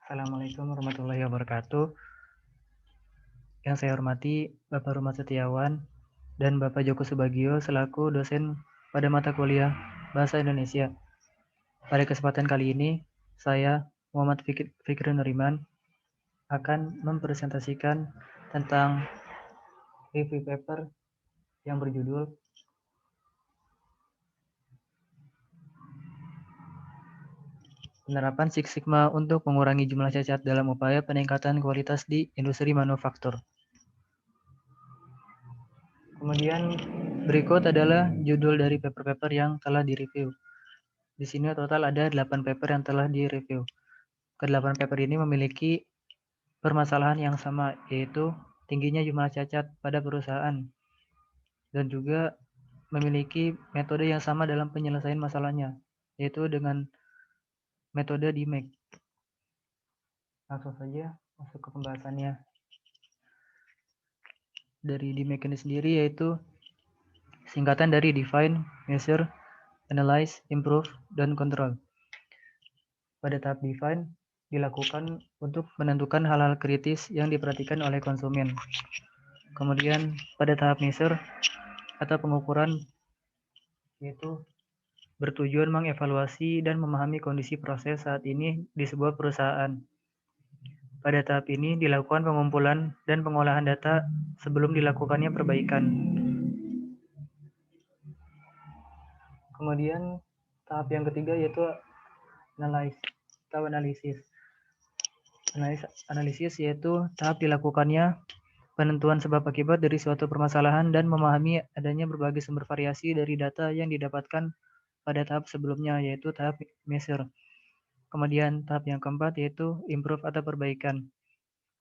Assalamualaikum warahmatullahi wabarakatuh. Yang saya hormati Bapak Rumah Setiawan dan Bapak Joko Subagio selaku dosen pada mata kuliah Bahasa Indonesia. Pada kesempatan kali ini, saya Muhammad Fikri Nuriman akan mempresentasikan tentang review paper yang berjudul Penerapan Six Sigma untuk mengurangi jumlah cacat dalam upaya peningkatan kualitas di industri manufaktur. Kemudian berikut adalah judul dari paper-paper yang telah direview. Di sini total ada 8 paper yang telah direview. Ke-8 paper ini memiliki permasalahan yang sama, yaitu tingginya jumlah cacat pada perusahaan dan juga memiliki metode yang sama dalam penyelesaian masalahnya, yaitu dengan metode DMAIC. Langsung saja masuk ke pembahasannya. Dari DMAIC ini sendiri yaitu singkatan dari Define, Measure, Analyze, Improve, dan Control. Pada tahap Define dilakukan untuk menentukan hal-hal kritis yang diperhatikan oleh konsumen. Kemudian pada tahap Measure atau pengukuran yaitu bertujuan mengevaluasi dan memahami kondisi proses saat ini di sebuah perusahaan. Pada tahap ini dilakukan pengumpulan dan pengolahan data sebelum dilakukannya perbaikan. Kemudian tahap yang ketiga yaitu analyze atau analisis. Analisis yaitu tahap dilakukannya penentuan sebab akibat dari suatu permasalahan dan memahami adanya berbagai sumber variasi dari data yang didapatkan pada tahap sebelumnya, yaitu tahap measure. Kemudian tahap yang keempat yaitu improve atau perbaikan.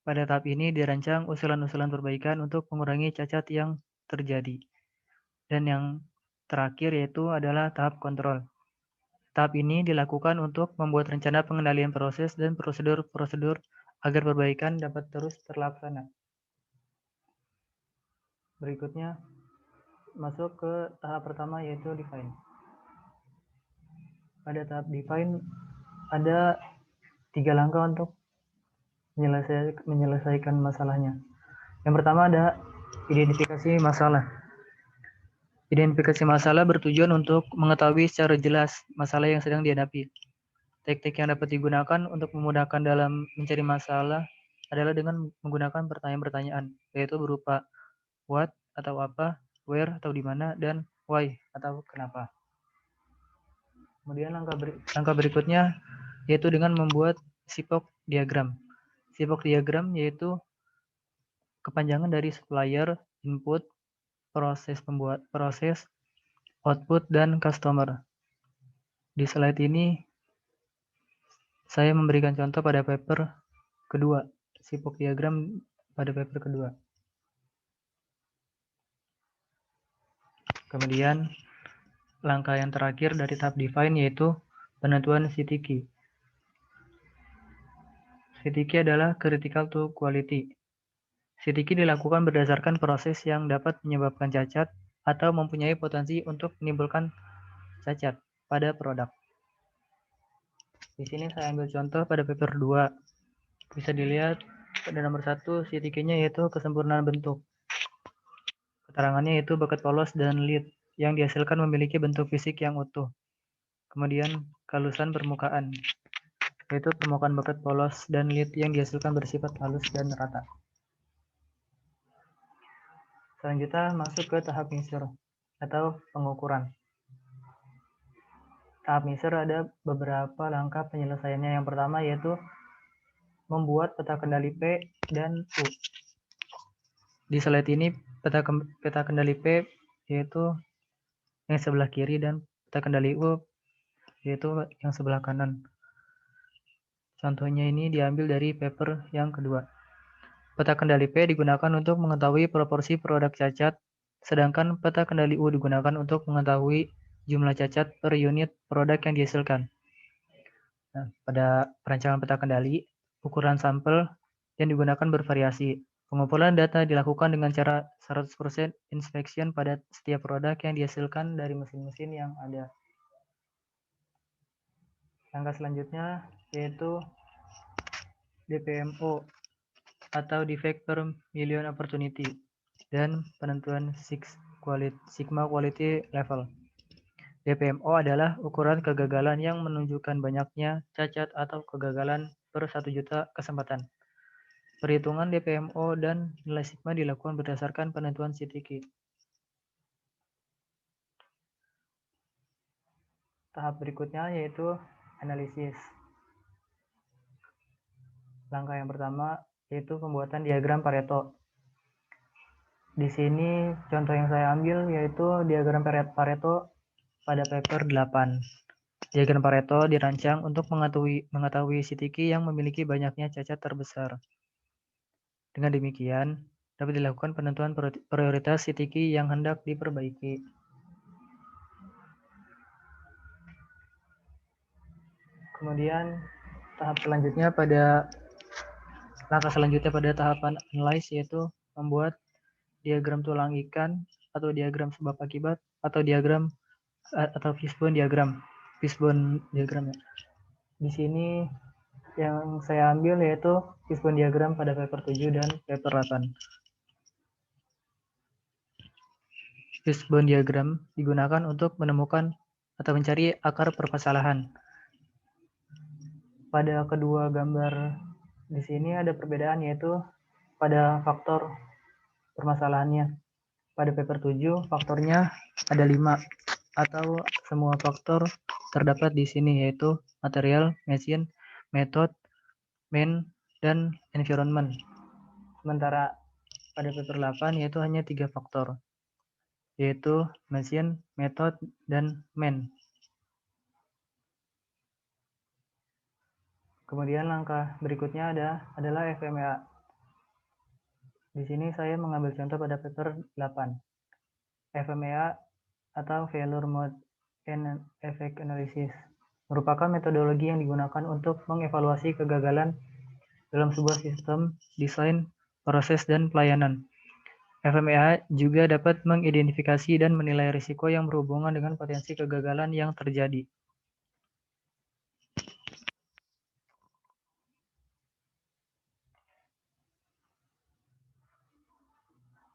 Pada tahap ini dirancang usulan-usulan perbaikan untuk mengurangi cacat yang terjadi. Dan yang terakhir yaitu adalah tahap kontrol. Tahap ini dilakukan untuk membuat rencana pengendalian proses dan prosedur-prosedur agar perbaikan dapat terus terlaksana. Berikutnya masuk ke tahap pertama yaitu define. Pada tahap define ada 3 langkah untuk menyelesaikan masalahnya. Yang pertama ada identifikasi masalah. Identifikasi masalah bertujuan untuk mengetahui secara jelas masalah yang sedang dihadapi. Teknik yang dapat digunakan untuk memudahkan dalam mencari masalah adalah dengan menggunakan pertanyaan-pertanyaan, yaitu berupa what atau apa, where atau di mana, dan why atau kenapa. Kemudian langkah berikutnya yaitu dengan membuat SIPOC diagram. SIPOC diagram yaitu kepanjangan dari supplier, input, proses, output, dan customer. Di slide ini saya memberikan contoh pada paper kedua, SIPOC diagram pada paper kedua. Kemudian langkah yang terakhir dari tahap define yaitu penentuan CTQ. CTQ adalah critical to quality. CTQ dilakukan berdasarkan proses yang dapat menyebabkan cacat atau mempunyai potensi untuk menimbulkan cacat pada produk. Di sini saya ambil contoh pada paper 2. Bisa dilihat pada nomor 1 CTQ-nya yaitu kesempurnaan bentuk. Keterangannya yaitu bucket polos dan lead yang dihasilkan memiliki bentuk fisik yang utuh. Kemudian kehalusan permukaan, yaitu permukaan bucket polos dan lead yang dihasilkan bersifat halus dan rata. Selanjutnya masuk ke tahap measure atau pengukuran. Tahap measure ada beberapa langkah penyelesaiannya. Yang pertama yaitu membuat peta kendali P dan U. Di slide ini peta kendali P yaitu yang sebelah kiri dan peta kendali U yaitu yang sebelah kanan. Contohnya ini diambil dari paper yang kedua. Peta kendali P digunakan untuk mengetahui proporsi produk cacat, sedangkan peta kendali U digunakan untuk mengetahui jumlah cacat per unit produk yang dihasilkan. Nah, pada perancangan peta kendali, ukuran sampel yang digunakan bervariasi. Pengumpulan data dilakukan dengan cara 100% inspection pada setiap produk yang dihasilkan dari mesin-mesin yang ada. Langkah selanjutnya yaitu DPMO atau Defect per Million Opportunity, dan penentuan Sigma Quality Level. DPMO adalah ukuran kegagalan yang menunjukkan banyaknya cacat atau kegagalan per 1 juta kesempatan. Perhitungan DPMO dan nilai sigma dilakukan berdasarkan penentuan CTQ. Tahap berikutnya yaitu analisis. Langkah yang pertama yaitu pembuatan diagram Pareto. Di sini contoh yang saya ambil yaitu diagram Pareto pada paper 8. Diagram Pareto dirancang untuk mengetahui CTQ yang memiliki banyaknya cacat terbesar. Dengan demikian, dapat dilakukan penentuan prioritas CTQ yang hendak diperbaiki. Kemudian langkah selanjutnya pada tahapan analyze yaitu membuat diagram tulang ikan atau diagram sebab akibat atau diagram atau fishbone diagram. Ya. Di sini yang saya ambil yaitu fishbone diagram pada paper 7 dan paper 8. Fishbone diagram digunakan untuk menemukan atau mencari akar permasalahan. Pada kedua gambar di sini ada perbedaan yaitu pada faktor permasalahannya. Pada paper 7 faktornya ada 5 atau semua faktor terdapat di sini yaitu material, machine, method, man, dan environment. Sementara pada paper 8 yaitu hanya 3 faktor yaitu machine, method, dan man. Kemudian langkah berikutnya adalah FMEA. Di sini saya mengambil contoh pada paper 8. FMEA atau Failure Mode and Effect Analysis merupakan metodologi yang digunakan untuk mengevaluasi kegagalan dalam sebuah sistem, desain, proses, dan pelayanan. FMEA juga dapat mengidentifikasi dan menilai risiko yang berhubungan dengan potensi kegagalan yang terjadi.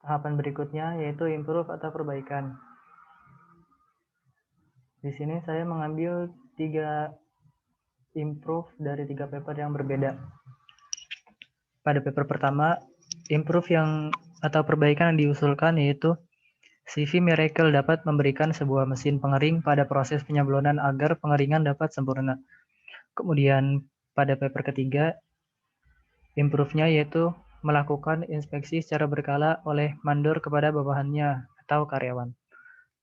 Tahapan berikutnya yaitu improve atau perbaikan. Di sini saya mengambil 3 improve dari 3 paper yang berbeda. Pada paper pertama, improve atau perbaikan yang diusulkan yaitu CV Miracle dapat memberikan sebuah mesin pengering pada proses penyablonan agar pengeringan dapat sempurna. Kemudian pada paper ketiga, improve-nya yaitu melakukan inspeksi secara berkala oleh mandor kepada bawahannya atau karyawan.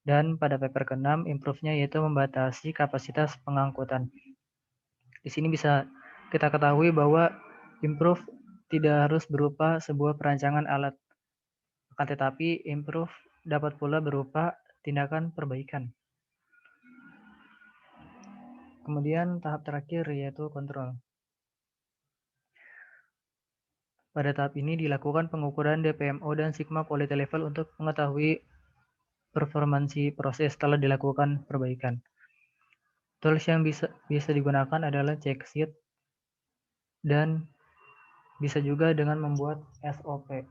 Dan pada paper ke-6, improve-nya yaitu membatasi kapasitas pengangkutan. Di sini bisa kita ketahui bahwa improve tidak harus berupa sebuah perancangan alat. Akan tetapi, improve dapat pula berupa tindakan perbaikan. Kemudian tahap terakhir yaitu kontrol. Pada tahap ini dilakukan pengukuran DPMO dan Sigma Quality Level untuk mengetahui performansi proses setelah dilakukan perbaikan. Tools yang bisa digunakan adalah check sheet dan bisa juga dengan membuat SOP.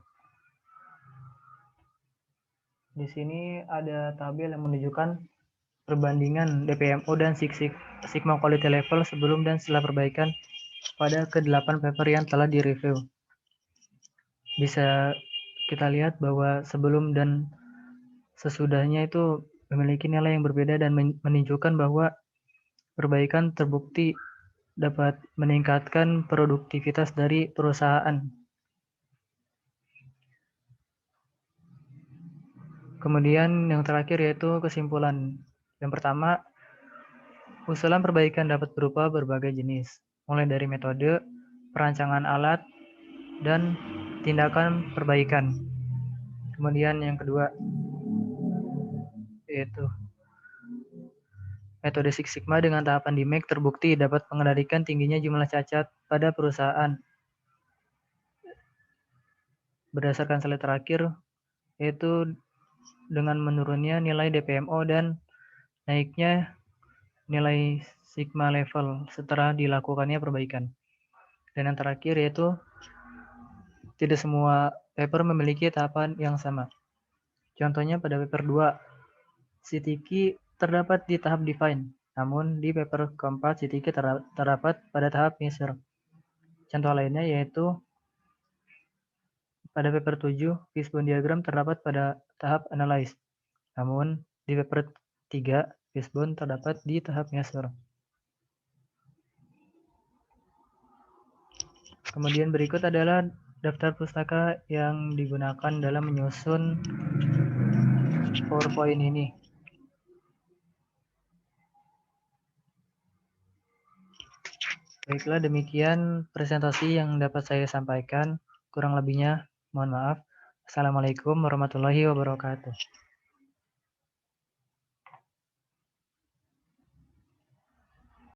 Di sini ada tabel yang menunjukkan perbandingan DPMO dan Sigma Quality Level sebelum dan setelah perbaikan pada ke-8 paper yang telah direview. Bisa kita lihat bahwa sebelum dan sesudahnya itu memiliki nilai yang berbeda dan menunjukkan bahwa perbaikan terbukti dapat meningkatkan produktivitas dari perusahaan. Kemudian yang terakhir yaitu kesimpulan. Yang pertama, usulan perbaikan dapat berupa berbagai jenis, mulai dari metode, perancangan alat, dan tindakan perbaikan. Kemudian yang kedua yaitu metode Six Sigma dengan tahapan DMAIC terbukti dapat mengendalikan tingginya jumlah cacat pada perusahaan. Berdasarkan slide terakhir, yaitu dengan menurunnya nilai DPMO dan naiknya nilai Sigma level setelah dilakukannya perbaikan. Dan yang terakhir yaitu tidak semua paper memiliki tahapan yang sama. Contohnya pada paper 2, si Tiki terdapat di tahap define, namun di paper keempat si Tiki terdapat pada tahap measure. Contoh lainnya yaitu pada paper 7, fishbone diagram terdapat pada tahap analyze, namun di paper 3, fishbone terdapat di tahap measure. Kemudian berikut adalah daftar pustaka yang digunakan dalam menyusun PowerPoint ini. Baiklah, demikian presentasi yang dapat saya sampaikan. Kurang lebihnya, mohon maaf. Assalamualaikum warahmatullahi wabarakatuh.